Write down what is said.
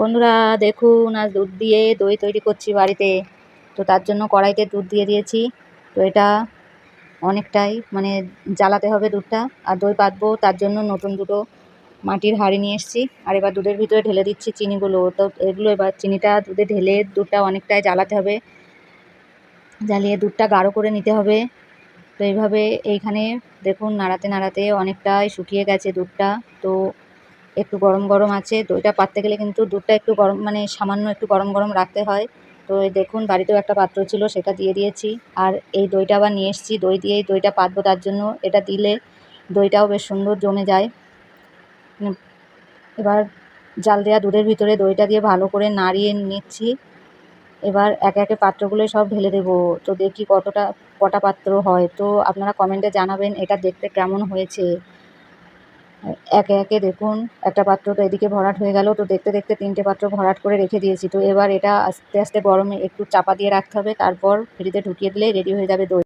বন্ধুরা দেখুন, আজ দুধ দিয়ে দই তৈরি করছি বাড়িতে। তো তার জন্য কড়াইতে দুধ দিয়ে দিয়েছি। তো এটা অনেকটাই জ্বালাতে হবে দুধটা। আর দই পাতবো তার জন্য নতুন দুটো মাটির হাঁড়ি নিয়ে এসেছি। আর এবার দুধের ভিতরে ঢেলে দিচ্ছি চিনিগুলো। তো এগুলো এবার চিনিটা দুধে ঢেলে দুধটা অনেকটাই জ্বালাতে হবে, জ্বালিয়ে দুধটা গাঢ় করে নিতে হবে। তো এইভাবে এইখানে দেখুন নাড়াতে নাড়াতে অনেকটাই শুকিয়ে গেছে দুধটা। তো একটু গরম গরম আছে। দইটা পাততে গেলে কিন্তু দুধটা একটু গরম সামান্য একটু গরম গরম রাখতে হয়। তো এই দেখুন বাড়িতেও একটা পাত্র ছিল, সেটা দিয়ে দিয়েছি। আর এই দইটা আবার নিয়ে এসেছি, দই দিয়েই দইটা পাতবো। তার জন্য এটা দিলে দইটাও বেশ সুন্দর জমে যায়। এবার জাল দেওয়া দুধের ভিতরে দইটা দিয়ে ভালো করে নাড়িয়ে নিচ্ছি। এবার একে একে পাত্রগুলো সব ঢেলে দেবো। তো দেখি কটা পাত্র হয়। তো আপনারা কমেন্টে জানাবেন এটা দেখতে কেমন হয়েছে। একে একে দেখুন একটা পাত্র তো এদিকে ভরাট হয়ে গেল। তো দেখতে দেখতে 3টে পাত্র ভরাট করে রেখে দিয়েছি। তো এবার এটা আস্তে আস্তে গরমে একটু চাপা দিয়ে রাখতে হবে, তারপর ফ্রিজে ঢুকিয়ে দিলেই রেডি হয়ে যাবে দই।